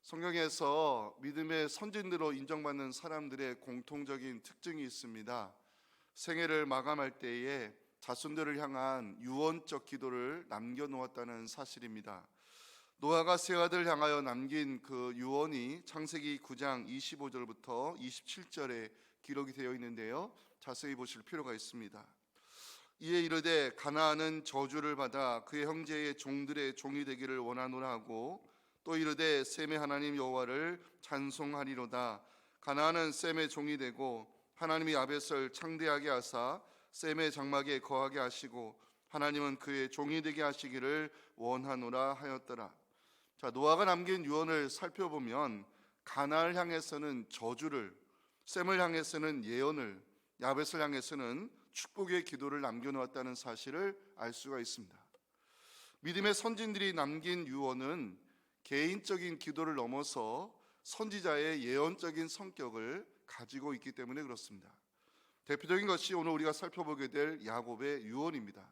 성경에서 믿음의 선진으로 인정받는 사람들의 공통적인 특징이 있습니다. 생애를 마감할 때에 자손들을 향한 유언적 기도를 남겨놓았다는 사실입니다. 노아가 세 아들을 향하여 남긴 그 유언이 창세기 9장 25절부터 27절에 기록이 되어 있는데요, 자세히 보실 필요가 있습니다. 이에 이르되 가나안은 저주를 받아 그의 형제의 종들의 종이 되기를 원하노라 하고, 또 이르되 셈의 하나님 여호와를 찬송하리로다. 가나안은 셈의 종이 되고 하나님이 야벳을 창대하게 하사 셈의 장막에 거하게 하시고 하나님은 그의 종이 되게 하시기를 원하노라 하였더라. 자, 노아가 남긴 유언을 살펴보면 가나안을 향해서는 저주를, 셈을 향해서는 예언을, 야벳을 향해서는 축복의 기도를 남겨놓았다는 사실을 알 수가 있습니다. 믿음의 선진들이 남긴 유언은 개인적인 기도를 넘어서 선지자의 예언적인 성격을 가지고 있기 때문에 그렇습니다. 대표적인 것이 오늘 우리가 살펴보게 될 야곱의 유언입니다.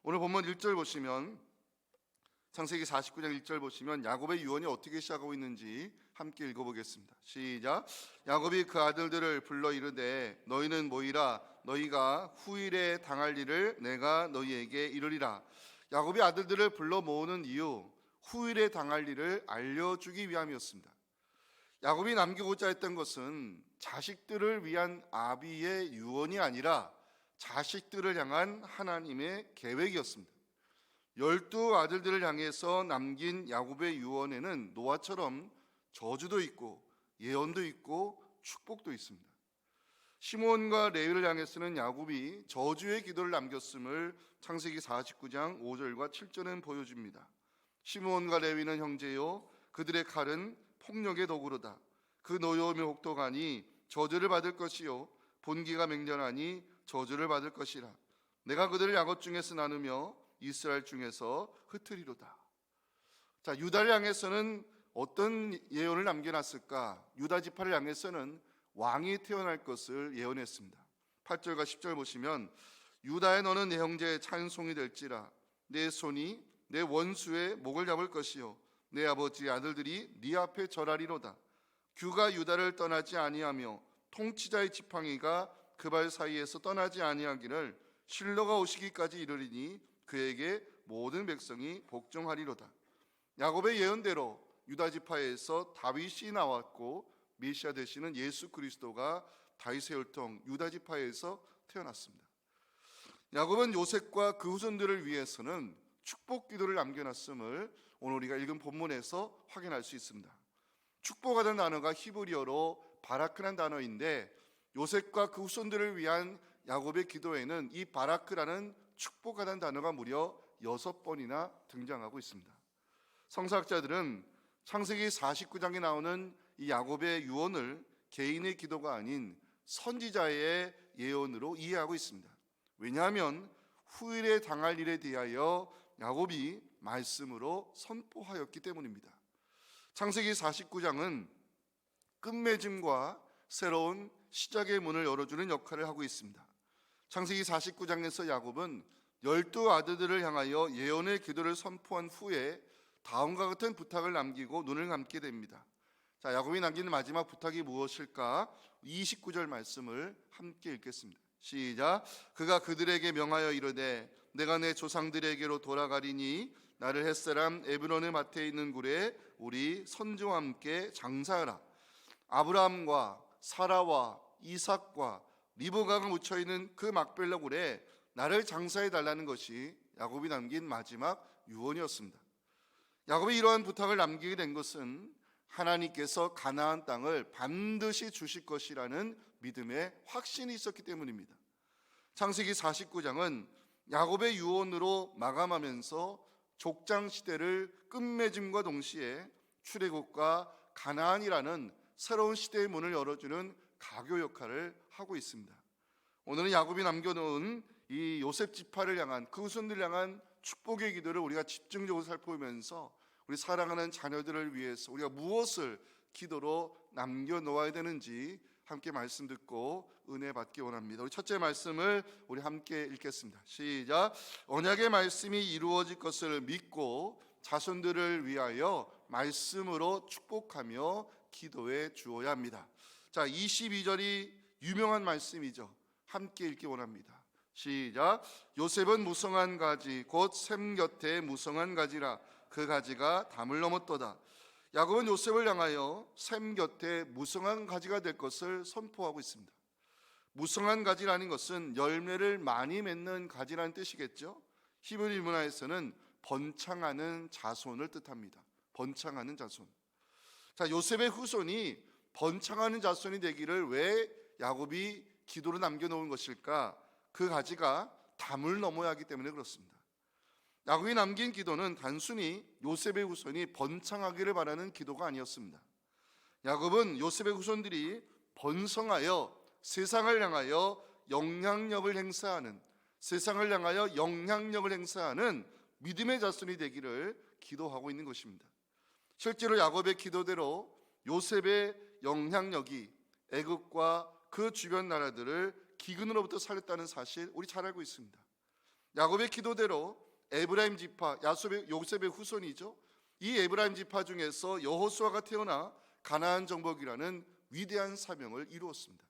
오늘 본문 1절 보시면, 창세기 49장 1절 보시면 야곱의 유언이 어떻게 시작하고 있는지 함께 읽어보겠습니다. 시작. 야곱이 그 아들들을 불러 이르되 너희는 모이라. 너희가 후일에 당할 일을 내가 너희에게 이르리라. 야곱이 아들들을 불러 모으는 이유, 후일에 당할 일을 알려주기 위함이었습니다. 야곱이 남기고자 했던 것은 자식들을 위한 아비의 유언이 아니라 자식들을 향한 하나님의 계획이었습니다. 12 아들들을 향해서 남긴 야곱의 유언에는 노아처럼 저주도 있고 예언도 있고 축복도 있습니다. 시므온과 레위를 향해서는 야곱이 저주의 기도를 남겼음을 창세기 49장 5절과 7절은 보여줍니다. 시므온과 레위는 형제요, 그들의 칼은 폭력의 도구로다. 그 노여움의 혹독하니 저주를 받을 것이요, 본기가 맹렬하니 저주를 받을 것이라. 내가 그들을 야곱 중에서 나누며 이스라엘 중에서 흩으리로다. 자, 유다를 향해서는 어떤 예언을 남겨놨을까? 유다 지파를 향해서는 왕이 태어날 것을 예언했습니다. 8절과 10절 보시면 유다의 너는 내 형제의 찬송이 될지라. 내 손이 내 원수의 목을 잡을 것이요, 내 아버지의 아들들이 네 앞에 절하리로다. 규가 유다를 떠나지 아니하며 통치자의 지팡이가 그 발 사이에서 떠나지 아니하기를 실로가 오시기까지 이르리니 그에게 모든 백성이 복종하리로다. 야곱의 예언대로 유다 지파에서 다윗이 나왔고 메시아 되시는 예수 그리스도가 다윗의 혈통 유다 지파에서 태어났습니다. 야곱은 요셉과 그 후손들을 위해서는 축복 기도를 남겨놨음을 오늘 우리가 읽은 본문에서 확인할 수 있습니다. 축복하다는 단어가 히브리어로 바라크라는 단어인데, 요셉과 그 후손들을 위한 야곱의 기도에는 이 바라크라는 축복하다는 단어가 무려 6번이나 등장하고 있습니다. 성서학자들은 창세기 49장에 나오는 이 야곱의 유언을 개인의 기도가 아닌 선지자의 예언으로 이해하고 있습니다. 왜냐하면 후일에 당할 일에 대하여 야곱이 말씀으로 선포하였기 때문입니다. 창세기 49장은 끝맺음과 새로운 시작의 문을 열어주는 역할을 하고 있습니다. 창세기 49장에서 야곱은 12 아들들을 향하여 예언의 기도를 선포한 후에 다음과 같은 부탁을 남기고 눈을 감게 됩니다. 자, 야곱이 남기는 마지막 부탁이 무엇일까? 29절 말씀을 함께 읽겠습니다. 시작. 그가 그들에게 명하여 이르되 내가 내 조상들에게로 돌아가리니 나를 햇사람 에브론의 밭에 있는 굴에 우리 선조와 함께 장사하라. 아브라함과 사라와 이삭과 리브가가 묻혀있는 그 막벨라 굴에 나를 장사해 달라는 것이 야곱이 남긴 마지막 유언이었습니다. 야곱이 이러한 부탁을 남기게 된 것은 하나님께서 가나안 땅을 반드시 주실 것이라는 믿음의 확신이 있었기 때문입니다. 창세기 49장은 야곱의 유언으로 마감하면서 족장 시대를 끝맺음과 동시에 출애굽과 가나안이라는 새로운 시대의 문을 열어주는 가교 역할을 하고 있습니다. 오늘은 야곱이 남겨놓은 이 요셉 지파를 향한, 그 후손들을 향한 축복의 기도를 우리가 집중적으로 살펴보면서 우리 사랑하는 자녀들을 위해서 우리가 무엇을 기도로 남겨놓아야 되는지 함께 말씀 듣고 은혜 받기 원합니다. 우리 첫째 말씀을 우리 함께 읽겠습니다. 시작. 언약의 말씀이 이루어질 것을 믿고 자손들을 위하여 말씀으로 축복하며 기도해 주어야 합니다. 자, 22절이 유명한 말씀이죠. 함께 읽기 원합니다. 시작. 요셉은 무성한 가지 곧 샘 곁에 무성한 가지라 그 가지가 담을 넘었도다. 야곱은 요셉을 향하여 샘 곁에 무성한 가지가 될 것을 선포하고 있습니다. 무성한 가지라는 것은 열매를 많이 맺는 가지라는 뜻이겠죠. 히브리 문화에서는 번창하는 자손을 뜻합니다. 번창하는 자손. 자, 요셉의 후손이 번창하는 자손이 되기를 왜 야곱이 기도로 남겨놓은 것일까? 그 가지가 담을 넘어야 하기 때문에 그렇습니다. 야곱이 남긴 기도는 단순히 요셉의 후손이 번창하기를 바라는 기도가 아니었습니다. 야곱은 요셉의 후손들이 번성하여 세상을 향하여 영향력을 행사하는, 세상을 향하여 영향력을 행사하는 믿음의 자손이 되기를 기도하고 있는 것입니다. 실제로 야곱의 기도대로 요셉의 영향력이 애굽과 그 주변 나라들을 기근으로부터 살렸다는 사실 우리 잘 알고 있습니다. 야곱의 기도대로 에브라임 지파, 요셉의 후손이죠. 이 에브라임 지파 중에서 여호수아가 태어나 가나안 정복이라는 위대한 사명을 이루었습니다.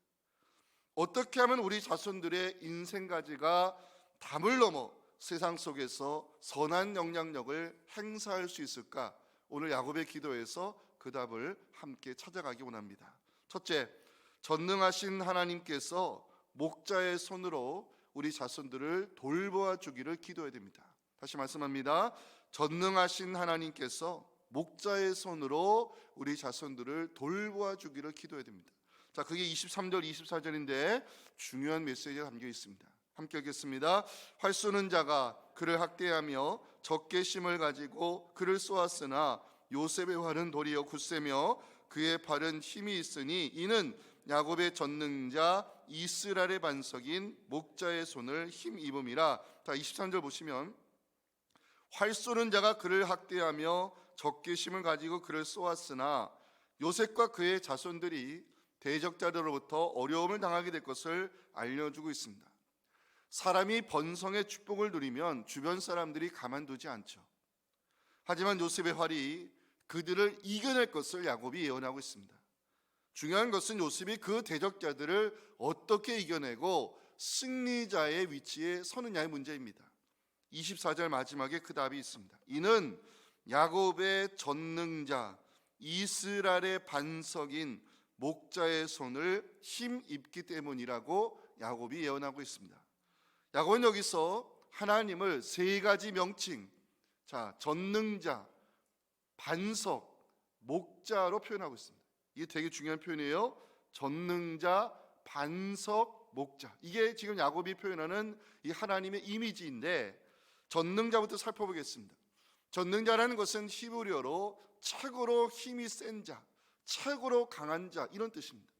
어떻게 하면 우리 자손들의 인생 가지가 담을 넘어 세상 속에서 선한 영향력을 행사할 수 있을까? 오늘 야곱의 기도에서 그 답을 함께 찾아가기 원합니다. 첫째, 전능하신 하나님께서 목자의 손으로 우리 자손들을 돌보아 주기를 기도해야 됩니다. 다시 말씀합니다. 전능하신 하나님께서 목자의 손으로 우리 자손들을 돌보아 주기를 기도해야 됩니다. 자, 그게 23절 24절인데 중요한 메시지가 담겨 있습니다. 함께 읽겠습니다. 활 쏘는 자가 그를 학대하며 적개심을 가지고 그를 쏘았으나 요셉의 활은 도리어 굳세며 그의 팔은 힘이 있으니 이는 야곱의 전능자 이스라엘의 반석인 목자의 손을 힘입음이라. 자, 23절 보시면 활 쏘는 자가 그를 학대하며 적개심을 가지고 그를 쏘았으나 요셉과 그의 자손들이 대적자들로부터 어려움을 당하게 될 것을 알려주고 있습니다. 사람이 번성의 축복을 누리면 주변 사람들이 가만두지 않죠. 하지만 요셉의 활이 그들을 이겨낼 것을 야곱이 예언하고 있습니다. 중요한 것은 요셉이 그 대적자들을 어떻게 이겨내고 승리자의 위치에 서느냐의 문제입니다. 24절 마지막에 그 답이 있습니다. 이는 야곱의 전능자 이스라엘의 반석인 목자의 손을 힘입기 때문이라고 야곱이 예언하고 있습니다. 야곱은 여기서 하나님을 세 가지 명칭, 자, 전능자, 반석, 목자로 표현하고 있습니다. 이게 되게 중요한 표현이에요. 전능자, 반석, 목자. 이게 지금 야곱이 표현하는 이 하나님의 이미지인데, 전능자부터 살펴보겠습니다. 전능자라는 것은 히브리어로 최고로 힘이 센 자, 최고로 강한 자, 이런 뜻입니다.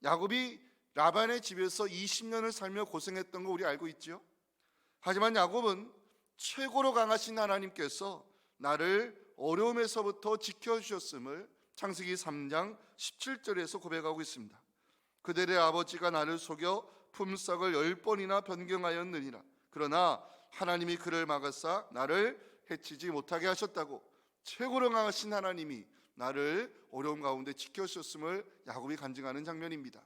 야곱이 라반의 집에서 20년을 살며 고생했던 거 우리 알고 있죠? 하지만 야곱은 최고로 강하신 하나님께서 나를 어려움에서부터 지켜주셨음을 창세기 3장 17절에서 고백하고 있습니다. 그들의 아버지가 나를 속여 품삯을 10번이나 변경하였느니라. 그러나 하나님이 그를 막으사 나를 해치지 못하게 하셨다고. 최고로 강하신 하나님이 나를 어려움 가운데 지켜주셨음을 야곱이 간증하는 장면입니다.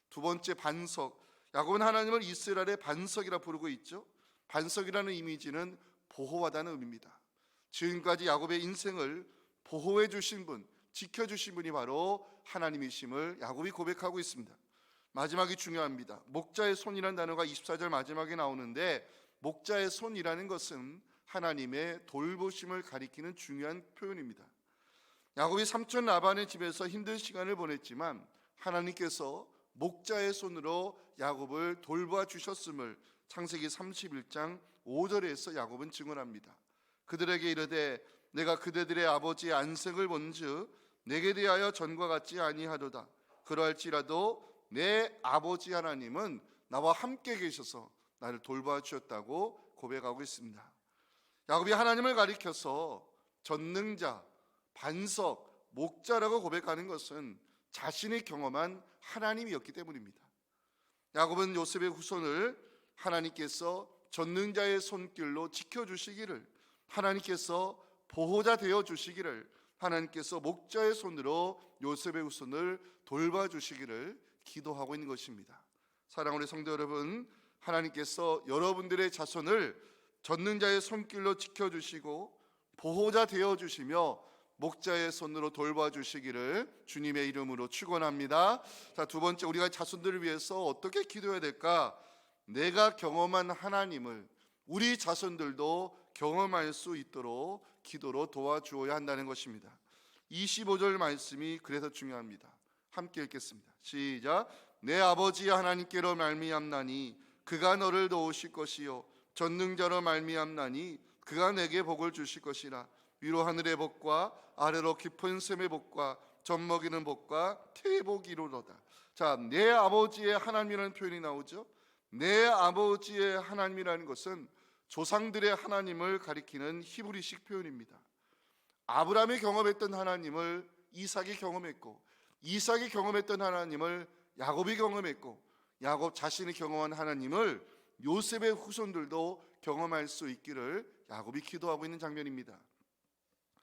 두 번째, 반석. 야곱은 하나님을 이스라엘의 반석이라 부르고 있죠. 반석이라는 이미지는 보호하다는 의미입니다. 지금까지 야곱의 인생을 보호해 주신 분, 지켜주신 분이 바로 하나님이심을 야곱이 고백하고 있습니다. 마지막이 중요합니다. 목자의 손이라는 단어가 24절 마지막에 나오는데, 목자의 손이라는 것은 하나님의 돌보심을 가리키는 중요한 표현입니다. 야곱이 삼촌 라반의 집에서 힘든 시간을 보냈지만 하나님께서 목자의 손으로 야곱을 돌보아 주셨음을 창세기 31장 5절에서 야곱은 증언합니다. 그들에게 이르되 내가 그대들의 아버지의 안색을 본즉 내게 대하여 전과 같지 아니하도다. 그러할지라도 내 아버지 하나님은 나와 함께 계셔서 나를 돌보아 주셨다고 고백하고 있습니다. 야곱이 하나님을 가리켜서 전능자, 반석, 목자라고 고백하는 것은 자신이 경험한 하나님이었기 때문입니다. 야곱은 요셉의 후손을 하나님께서 전능자의 손길로 지켜주시기를, 하나님께서 보호자 되어 주시기를, 하나님께서 목자의 손으로 요셉의 후손을 돌봐주시기를 기도하고 있는 것입니다. 사랑하는 우리 성도 여러분, 하나님께서 여러분들의 자손을 전능자의 손길로 지켜주시고 보호자 되어주시며 목자의 손으로 돌봐주시기를 주님의 이름으로 축원합니다. 자, 두 번째, 우리가 자손들을 위해서 어떻게 기도해야 될까? 내가 경험한 하나님을 우리 자손들도 경험할 수 있도록 기도로 도와주어야 한다는 것입니다. 25절 말씀이 그래서 중요합니다. 함께 읽겠습니다. 시작. 내 아버지 하나님께로 말미암나니 그가 너를 도우실 것이요 전능자로 말미암나니 그가 내게 복을 주실 것이라. 위로 하늘의 복과 아래로 깊은 샘의 복과 젖먹이는 복과 태복이 이루로다. 자, 내 아버지의 하나님이라는 표현이 나오죠. 내 아버지의 하나님이라는 것은 조상들의 하나님을 가리키는 히브리식 표현입니다. 아브라함이 경험했던 하나님을 이삭이 경험했고, 이삭이 경험했던 하나님을 야곱이 경험했고, 야곱 자신이 경험한 하나님을 요셉의 후손들도 경험할 수 있기를 야곱이 기도하고 있는 장면입니다.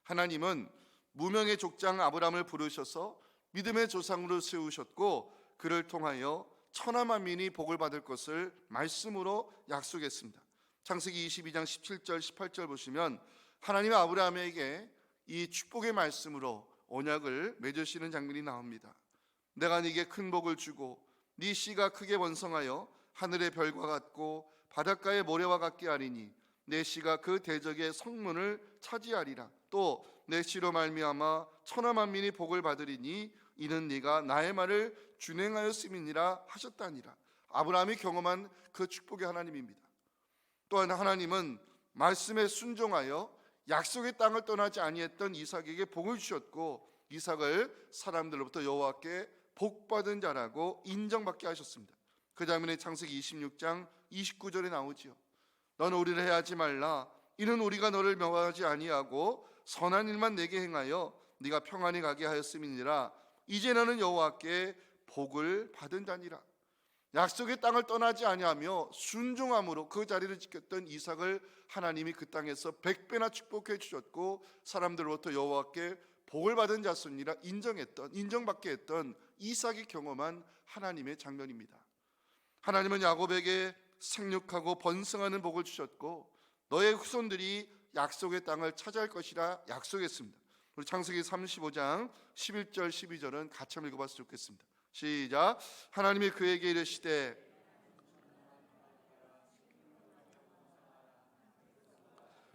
하나님은 무명의 족장 아브라함을 부르셔서 믿음의 조상으로 세우셨고, 그를 통하여 천하 만민이 복을 받을 것을 말씀으로 약속했습니다. 창세기 22장 17절 18절 보시면 하나님이 아브라함에게 이 축복의 말씀으로 언약을 맺으시는 장면이 나옵니다. 내가 네게 큰 복을 주고 네 씨가 크게 번성하여 하늘의 별과 같고 바닷가의 모래와 같게 하리니 내 씨가 그 대적의 성문을 차지하리라. 또 내 씨로 말미암아 천하 만민이 복을 받으리니 이는 네가 나의 말을 준행하였음이니라 하셨다니라. 아브라함이 경험한 그 축복의 하나님입니다. 또한 하나님은 말씀에 순종하여 약속의 땅을 떠나지 아니했던 이삭에게 복을 주셨고, 이삭을 사람들로부터 여호와께 복받은 자라고 인정받게 하셨습니다. 그 장면이 창세기 26장 29절에 나오지요. 너는 우리를 해하지 말라. 이는 우리가 너를 명하지 아니하고 선한 일만 내게 행하여 네가 평안히 가게 하였음이니라. 이제 너는 여호와께 복을 받은 자니라. 약속의 땅을 떠나지 아니하며 순종함으로 그 자리를 지켰던 이삭을 하나님이 그 땅에서 100배나 축복해 주셨고, 사람들로부터 여호와께 복을 받은 자손이라 인정받게 했던 이삭이 경험한 하나님의 장면입니다. 하나님은 야곱에게 생육하고 번성하는 복을 주셨고, 너의 후손들이 약속의 땅을 차지할 것이라 약속했습니다. 우리 창세기 35장 11절 12절은 같이 한번 읽어봤으면 좋겠습니다. 시작. 하나님이 그에게 이르시되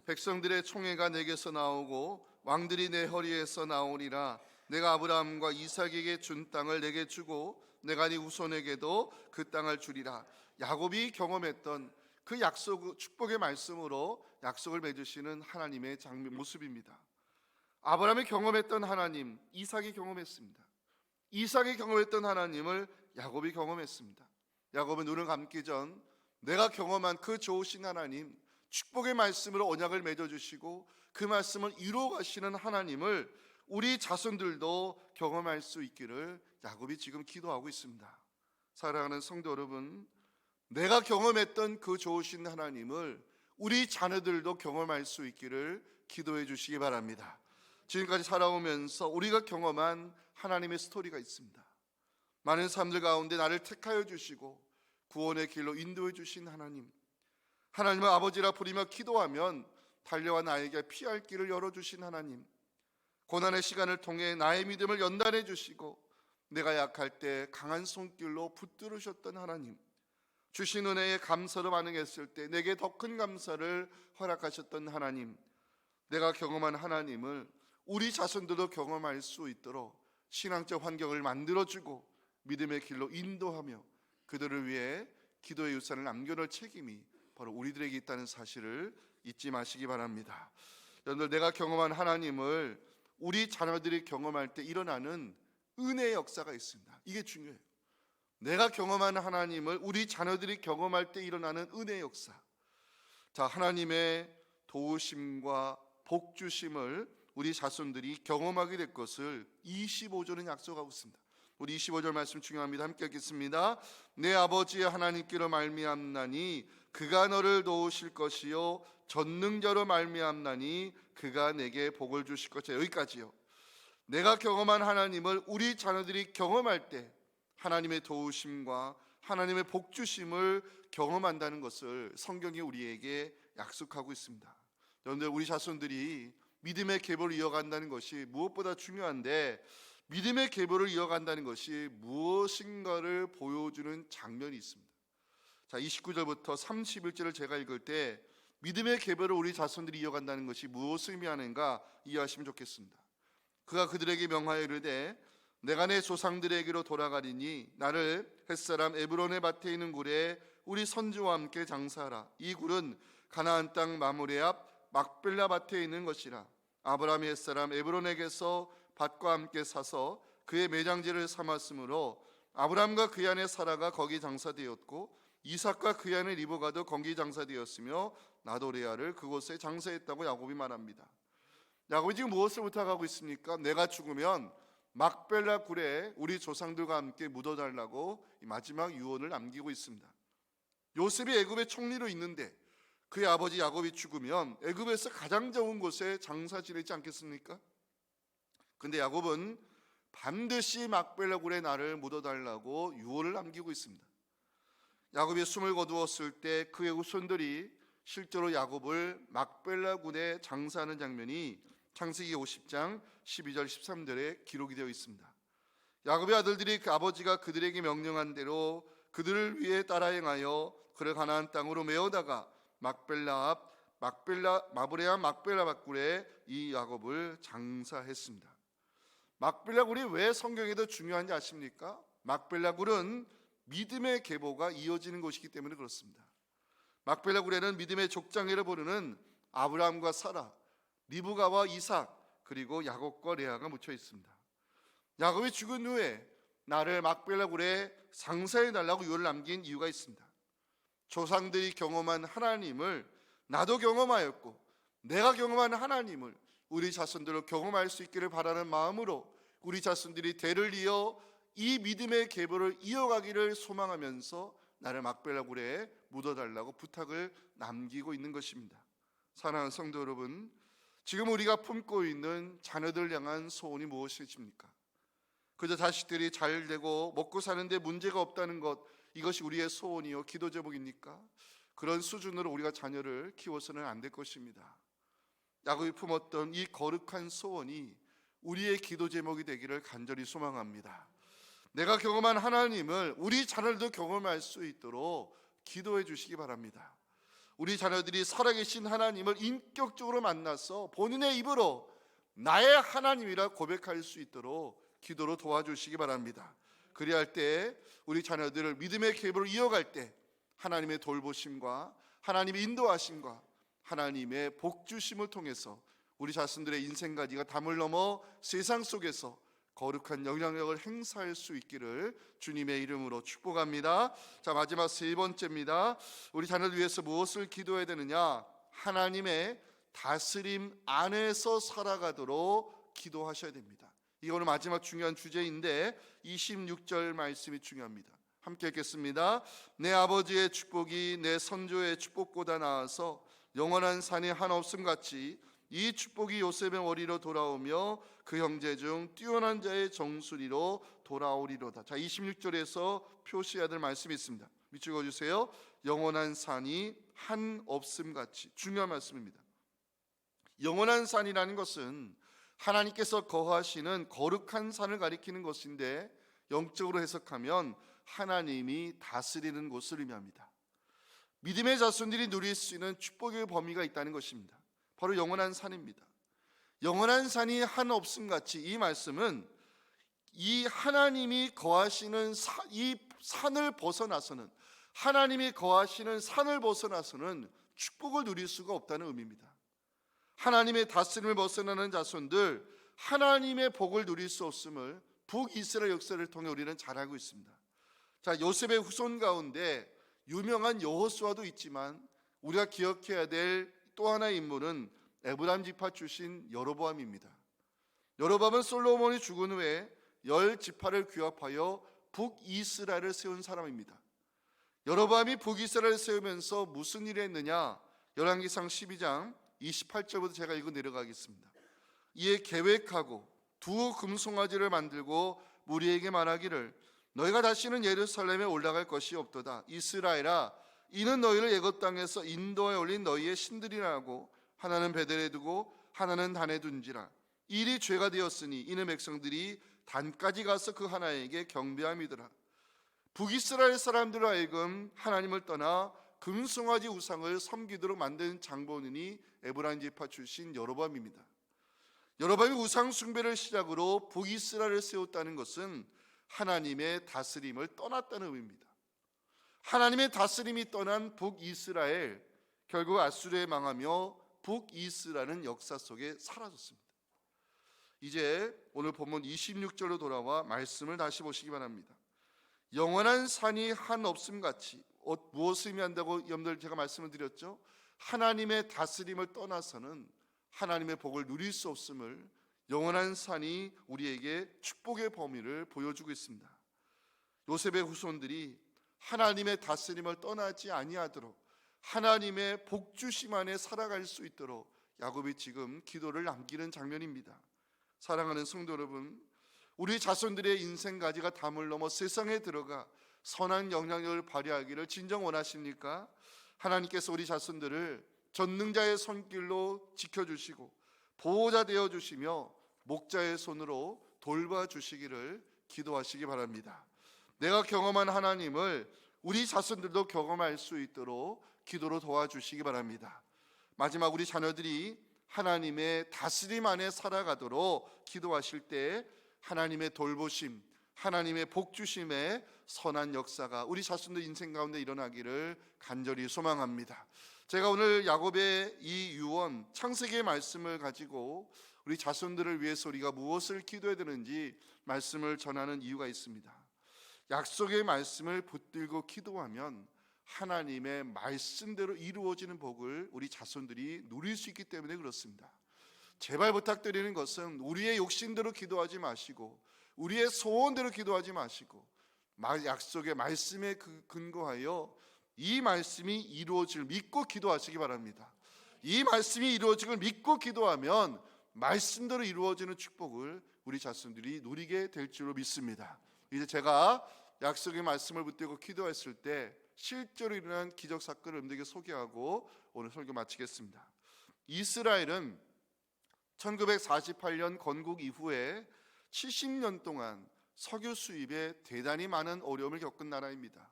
백성들의 총회가 내게서 나오고 왕들이 내 허리에서 나오리라. 내가 아브라함과 이삭에게 준 땅을 내게 주고 내가 네 후손에게도 그 땅을 주리라. 야곱이 경험했던 그 약속, 축복의 말씀으로 약속을 맺으시는 하나님의 모습입니다. 아브라함이 경험했던 하나님, 이삭이 경험했습니다. 이삭이 경험했던 하나님을 야곱이 경험했습니다. 야곱은 눈을 감기 전 내가 경험한 그 좋으신 하나님, 축복의 말씀으로 언약을 맺어주시고 그 말씀을 이루어 가시는 하나님을 우리 자손들도 경험할 수 있기를 야곱이 지금 기도하고 있습니다. 사랑하는 성도 여러분, 내가 경험했던 그 좋으신 하나님을 우리 자녀들도 경험할 수 있기를 기도해 주시기 바랍니다. 지금까지 살아오면서 우리가 경험한 하나님의 스토리가 있습니다. 많은 사람들 가운데 나를 택하여 주시고 구원의 길로 인도해 주신 하나님, 하나님을 아버지라 부리며 기도하면 달려와 나에게 피할 길을 열어주신 하나님, 고난의 시간을 통해 나의 믿음을 연단해 주시고 내가 약할 때 강한 손길로 붙들으셨던 하나님, 주신 은혜에 감사로 반응했을 때 내게 더 큰 감사를 허락하셨던 하나님, 내가 경험한 하나님을 우리 자손들도 경험할 수 있도록 신앙적 환경을 만들어주고 믿음의 길로 인도하며 그들을 위해 기도의 유산을 남겨놓을 책임이 바로 우리들에게 있다는 사실을 잊지 마시기 바랍니다. 여러분들, 내가 경험한 하나님을 우리 자녀들이 경험할 때 일어나는 은혜의 역사가 있습니다. 이게 중요해요. 내가 경험한 하나님을 우리 자녀들이 경험할 때 일어나는 은혜의 역사. 자, 하나님의 도우심과 복주심을 우리 자손들이 경험하게 될 것을 25절은 약속하고 있습니다. 우리 25절 말씀 중요합니다. 함께 읽겠습니다. 내 아버지의 하나님께로 말미암나니 그가 너를 도우실 것이요 전능자로 말미암나니 그가 내게 복을 주실 것이다. 여기까지요. 내가 경험한 하나님을 우리 자녀들이 경험할 때 하나님의 도우심과 하나님의 복 주심을 경험한다는 것을 성경이 우리에게 약속하고 있습니다. 여러분들, 우리 자손들이 믿음의 계보를 이어간다는 것이 무엇보다 중요한데, 믿음의 계보를 이어간다는 것이 무엇인가를 보여주는 장면이 있습니다. 자, 29절부터 31절을 제가 읽을 때 믿음의 계보를 우리 자손들이 이어간다는 것이 무엇을 의미하는가 이해하시면 좋겠습니다. 그가 그들에게 명하여 이르되 내가 내 조상들에게로 돌아가리니 나를 햇사람 에브론의 밭에 있는 굴에 우리 선지와 함께 장사하라. 이 굴은 가나안 땅 마므레 앞 막벨라 밭에 있는 것이라. 아브라함이 햇사람 에브론에게서 밭과 함께 사서 그의 매장지를 삼았으므로 아브라함과 그 안에 사라가 거기 장사되었고 이삭과 그 안에 리브가도 거기 장사되었으며 나도 레아를 그곳에 장사했다고 야곱이 말합니다. 야곱이 지금 무엇을 부탁하고 있습니까? 내가 죽으면 막벨라 굴에 우리 조상들과 함께 묻어달라고 마지막 유언을 남기고 있습니다. 요셉이 애굽의 총리로 있는데 그의 아버지 야곱이 죽으면 애굽에서 가장 좋은 곳에 장사 지내지 않겠습니까? 근데 야곱은 반드시 막벨라 굴에 나를 묻어달라고 유언을 남기고 있습니다. 야곱이 숨을 거두었을 때 그의 후손들이 실제로 야곱을 막벨라 굴에 장사하는 장면이 창세기 50장 12절 13절에 기록이 되어 있습니다. 야곱의 아들들이 그 아버지가 그들에게 명령한 대로 그들을 위해 따라 행하여 그를 가나안 땅으로 메어다가 막벨라 앞 마브레아 막벨라 밭굴에 이 야곱을 장사했습니다. 막벨라 굴이 왜 성경에도 중요한지 아십니까? 막벨라 굴은 믿음의 계보가 이어지는 곳이기 때문에 그렇습니다. 막벨라 굴에는 믿음의 족장애를 부르는 아브라함과 사라, 리브가와 이삭, 그리고 야곱과 레아가 묻혀 있습니다. 야곱이 죽은 후에 나를 막벨라 굴에 장사해 달라고 유언을 남긴 이유가 있습니다. 조상들이 경험한 하나님을 나도 경험하였고 내가 경험한 하나님을 우리 자손들로 경험할 수 있기를 바라는 마음으로 우리 자손들이 대를 이어 이 믿음의 계보를 이어가기를 소망하면서 나를 막벨라 굴에 묻어달라고 부탁을 남기고 있는 것입니다. 사랑하는 성도 여러분, 지금 우리가 품고 있는 자녀들 향한 소원이 무엇이십니까? 그저 자식들이 잘 되고 먹고 사는데 문제가 없다는 것, 이것이 우리의 소원이요 기도 제목입니까? 그런 수준으로 우리가 자녀를 키워서는 안 될 것입니다. 야곱이 품었던 이 거룩한 소원이 우리의 기도 제목이 되기를 간절히 소망합니다. 내가 경험한 하나님을 우리 자녀들도 경험할 수 있도록 기도해 주시기 바랍니다. 우리 자녀들이 살아계신 하나님을 인격적으로 만나서 본인의 입으로 나의 하나님이라 고백할 수 있도록 기도로 도와주시기 바랍니다. 그리할 때 우리 자녀들을 믿음의 계보를 이어갈 때 하나님의 돌보심과 하나님의 인도하심과 하나님의 복주심을 통해서 우리 자신들의 인생가지가 담을 넘어 세상 속에서 거룩한 영향력을 행사할 수 있기를 주님의 이름으로 축복합니다. 자, 마지막 세 번째입니다. 우리 자녀를 위해서 무엇을 기도해야 되느냐? 하나님의 다스림 안에서 살아가도록 기도하셔야 됩니다. 이거는 마지막 중요한 주제인데 26절 말씀이 중요합니다. 함께 읽겠습니다. 내 아버지의 축복이 내 선조의 축복보다 나아서 영원한 산이 한없음 같이 이 축복이 요셉의 머리로 돌아오며 그 형제 중 뛰어난 자의 정수리로 돌아오리로다. 자, 26절에서 표시해야 될 말씀이 있습니다. 밑줄 그어주세요. 영원한 산이 한없음 같이. 중요한 말씀입니다. 영원한 산이라는 것은 하나님께서 거하시는 거룩한 산을 가리키는 것인데, 영적으로 해석하면 하나님이 다스리는 곳을 의미합니다. 믿음의 자손들이 누릴 수 있는 축복의 범위가 있다는 것입니다. 바로 영원한 산입니다. 영원한 산이 한없음 같이, 이 말씀은 이 하나님이 거하시는 이 산을 벗어나서는, 하나님이 거하시는 산을 벗어나서는 축복을 누릴 수가 없다는 의미입니다. 하나님의 다스림을 벗어나는 자손들, 하나님의 복을 누릴 수 없음을 북이스라엘 역사를 통해 우리는 잘 알고 있습니다. 자, 요셉의 후손 가운데 유명한 여호수아도 있지만 우리가 기억해야 될 또 하나의 인물은 에브라임 지파 출신 여로보암입니다. 여로보암은 솔로몬이 죽은 후에 지파를 규합하여 북이스라엘을 세운 사람입니다. 여로보암이 북이스라엘을 세우면서 무슨 일을 했느냐? 열왕기상 12장 28절부터 제가 읽어 내려가겠습니다. 이에 계획하고 두 금송아지를 만들고 무리에게 말하기를 너희가 다시는 예루살렘에 올라갈 것이 없도다. 이스라엘아, 이는 너희를 애굽 땅에서 인도에 올린 너희의 신들이라고 하나는 베델에 두고 하나는 단에 둔지라. 일이 죄가 되었으니 이는 백성들이 단까지 가서 그 하나에게 경배함이더라. 북이스라엘 사람들로 하여금 하나님을 떠나 금송아지 우상을 섬기도록 만든 장본인이 에브라임 지파 출신 여로보암입니다. 여로보암이 우상 숭배를 시작으로 북이스라엘을 세웠다는 것은 하나님의 다스림을 떠났다는 의미입니다. 하나님의 다스림이 떠난 북이스라엘, 결국 아수르에 망하며 북이스라엘은 역사 속에 사라졌습니다. 이제 오늘 본문 26절로 돌아와 말씀을 다시 보시기 바랍니다. 영원한 산이 한 없음 같이, 무엇을 의미한다고 여러분들 제가 말씀을 드렸죠? 하나님의 다스림을 떠나서는 하나님의 복을 누릴 수 없음을 영원한 산이 우리에게 축복의 범위를 보여주고 있습니다. 요셉의 후손들이 하나님의 다스림을 떠나지 아니하도록 하나님의 복주심 안에 살아갈 수 있도록 야곱이 지금 기도를 남기는 장면입니다. 사랑하는 성도 여러분, 우리 자손들의 인생 가지가 담을 넘어 세상에 들어가 선한 영향력을 발휘하기를 진정 원하십니까? 하나님께서 우리 자손들을 전능자의 손길로 지켜주시고 보호자 되어주시며 목자의 손으로 돌봐주시기를 기도하시기 바랍니다. 내가 경험한 하나님을 우리 자손들도 경험할 수 있도록 기도로 도와주시기 바랍니다. 마지막 우리 자녀들이 하나님의 다스림 안에 살아가도록 기도하실 때 하나님의 돌보심, 하나님의 복주심의 선한 역사가 우리 자손들 인생 가운데 일어나기를 간절히 소망합니다. 제가 오늘 야곱의 이 유언 창세기의 말씀을 가지고 우리 자손들을 위해서 우리가 무엇을 기도해야 되는지 말씀을 전하는 이유가 있습니다. 약속의 말씀을 붙들고 기도하면 하나님의 말씀대로 이루어지는 복을 우리 자손들이 누릴 수 있기 때문에 그렇습니다. 제발 부탁드리는 것은 우리의 욕심대로 기도하지 마시고 우리의 소원대로 기도하지 마시고 약속의 말씀에 근거하여 이 말씀이 이루어질 믿고 기도하시기 바랍니다. 이 말씀이 이루어지길 믿고 기도하면 말씀대로 이루어지는 축복을 우리 자손들이 누리게 될 줄로 믿습니다. 이제 제가 약속의 말씀을 붙들고 기도했을 때 실제로 일어난 기적 사건을 여러분들에게 소개하고 오늘 설교 마치겠습니다. 이스라엘은 1948년 건국 이후에 70년 동안 석유 수입에 대단히 많은 어려움을 겪은 나라입니다.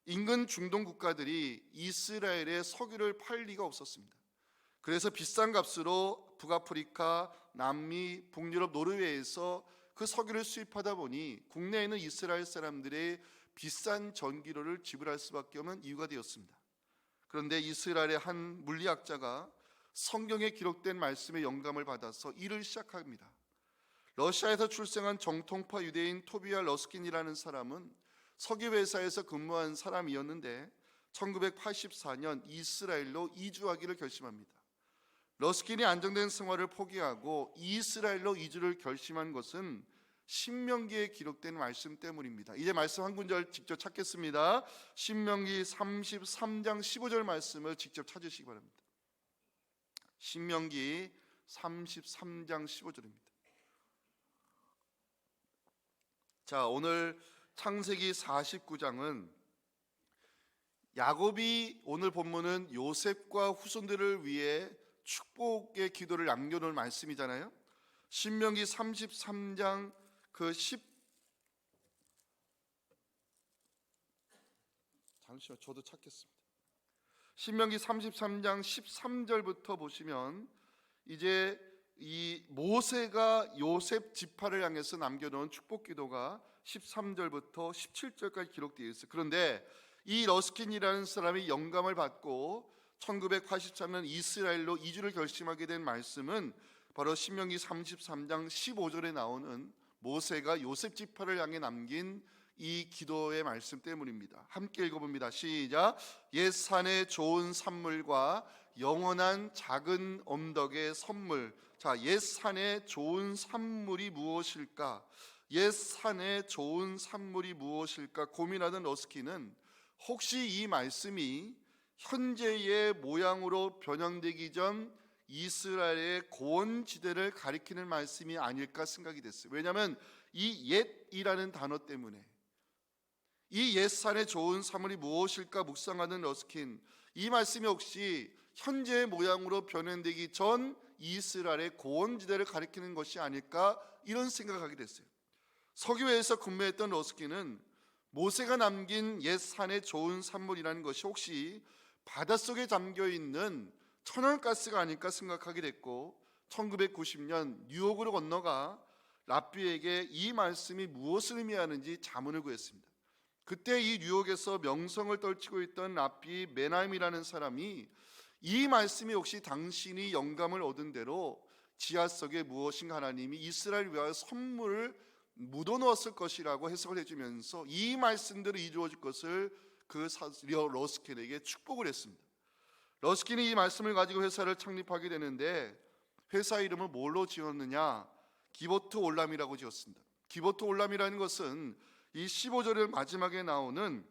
인근 중동 국가들이 이스라엘에 석유를 팔 리가 없었습니다. 그래서 비싼 값으로 북아프리카, 남미, 북유럽, 노르웨이에서 그 석유를 수입하다 보니 국내에 있는 이스라엘 사람들의 비싼 전기료를 지불할 수밖에 없는 이유가 되었습니다. 그런데 이스라엘의 한 물리학자가 성경에 기록된 말씀의 영감을 받아서 일을 시작합니다. 러시아에서 출생한 정통파 유대인 토비아 러스킨이라는 사람은 석유회사에서 근무한 사람이었는데 1984년 이스라엘로 이주하기를 결심합니다. 러스킨이 안정된 생활을 포기하고 이스라엘로 이주를 결심한 것은 신명기에 기록된 말씀 때문입니다. 이제 말씀 한 구절 직접 찾겠습니다. 신명기 33장 15절 말씀을 직접 찾으시기 바랍니다. 신명기 33장 15절입니다. 자, 오늘 창세기 49장은 야곱이 오늘 본문은 요셉과 후손들을 위해 축복의 기도를 남겨놓은 말씀이잖아요. 신명기 33장 잠시만 저도 찾겠습니다. 신명기 33장 13절부터 보시면 이제 이 모세가 요셉 지파를 향해서 남겨놓은 축복 기도가 13절부터 17절까지 기록되어 있어요. 그런데 이 러스킨이라는 사람이 영감을 받고 1983년 이스라엘로 이주를 결심하게 된 말씀은 바로 신명기 33장 15절에 나오는 모세가 요셉 지파를 향해 남긴 이 기도의 말씀 때문입니다. 함께 읽어봅니다. 시작. 옛 산의 좋은 산물과 영원한 작은 언덕의 선물. 자, 옛 산의 좋은 산물이 무엇일까? 옛 산의 좋은 산물이 무엇일까 고민하던 러스키는 혹시 이 말씀이 현재의 모양으로 변형되기 전 이스라엘의 고원지대를 가리키는 말씀이 아닐까 생각이 됐어요. 왜냐하면 이 옛이라는 단어 때문에, 이 옛산의 좋은 산물이 무엇일까 묵상하는 러스킨, 이 말씀이 혹시 현재의 모양으로 변형되기 전 이스라엘의 고원지대를 가리키는 것이 아닐까, 이런 생각을 하게 됐어요. 석유회에서 근무했던 러스킨은 모세가 남긴 옛 산의 좋은 산물이라는 것이 혹시 바닷속에 잠겨있는 천연가스가 아닐까 생각하게 됐고, 1990년 뉴욕으로 건너가 랍비에게 이 말씀이 무엇을 의미하는지 자문을 구했습니다. 그때 이 뉴욕에서 명성을 떨치고 있던 랍비 메나임이라는 사람이 이 말씀이 혹시 당신이 영감을 얻은 대로 지하 속에 무엇인가 하나님이 이스라엘을 위하여 선물을 묻어놓았을 것이라고 해석을 해주면서 이 말씀대로 이루어질 것을 그 러스킨에게 축복을 했습니다. 러스킨이 이 말씀을 가지고 회사를 창립하게 되는데 회사 이름을 뭘로 지었느냐? 기보트 올람이라고 지었습니다. 기보트 올람이라는 것은 이 15절의 마지막에 나오는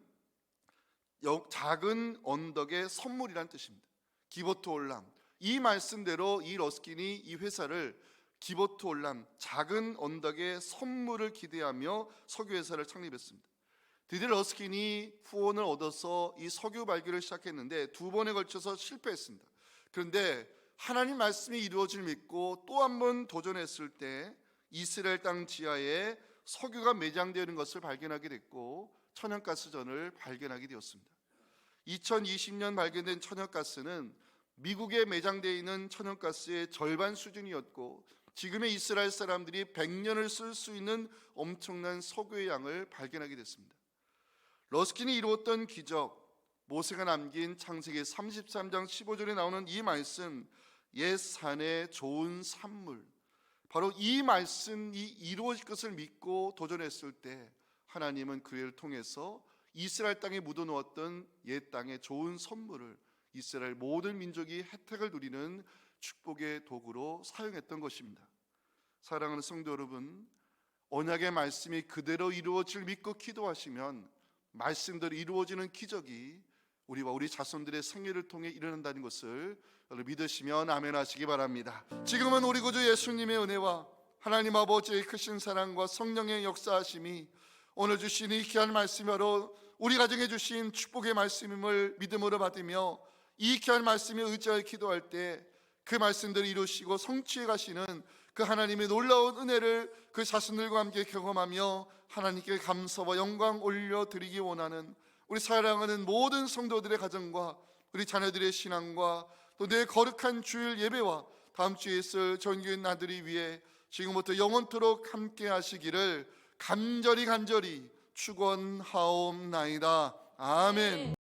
작은 언덕의 선물이라는 뜻입니다. 기보트 올람, 이 말씀대로 이 러스킨이 이 회사를 기보트 올람, 작은 언덕의 선물을 기대하며 석유회사를 창립했습니다. 드디어 러스킨이 후원을 얻어서 이 석유 발굴을 시작했는데 두 번에 걸쳐서 실패했습니다. 그런데 하나님 말씀이 이루어질 믿고 또 한 번 도전했을 때 이스라엘 땅 지하에 석유가 매장되어 있는 것을 발견하게 됐고 천연가스전을 발견하게 되었습니다. 2020년 발견된 천연가스는 미국에 매장되어 있는 천연가스의 절반 수준이었고 지금의 이스라엘 사람들이 100년을 쓸 수 있는 엄청난 석유의 양을 발견하게 됐습니다. 러스킨이 이루었던 기적, 모세가 남긴 창세기 33장 15절에 나오는 이 말씀, 옛 산의 좋은 산물, 바로 이 말씀이 이루어질 것을 믿고 도전했을 때 하나님은 그 일을 통해서 이스라엘 땅에 묻어놓았던 옛 땅의 좋은 선물을 이스라엘 모든 민족이 혜택을 누리는 축복의 도구로 사용했던 것입니다. 사랑하는 성도 여러분, 언약의 말씀이 그대로 이루어질 믿고 기도하시면 말씀대로 이루어지는 기적이 우리와 우리 자손들의 생애를 통해 일어난다는 것을 여러분 믿으시면 아멘 하시기 바랍니다. 지금은 우리 구주 예수님의 은혜와 하나님 아버지의 크신 사랑과 성령의 역사하심이 오늘 주신 이 귀한 말씀이 바로 우리 가정에 주신 축복의 말씀임을 믿음으로 받으며 이 귀한 말씀에 의지하여 기도할 때 그 말씀들을 이루시고 성취해 가시는 그 하나님의 놀라운 은혜를 그 자손들과 함께 경험하며 하나님께 감사와 영광 올려드리기 원하는 우리 사랑하는 모든 성도들의 가정과 우리 자녀들의 신앙과 또 내 거룩한 주일 예배와 다음 주에 있을 전교인 나들이 위해 지금부터 영원토록 함께 하시기를 간절히 축원하옵나이다. 아멘.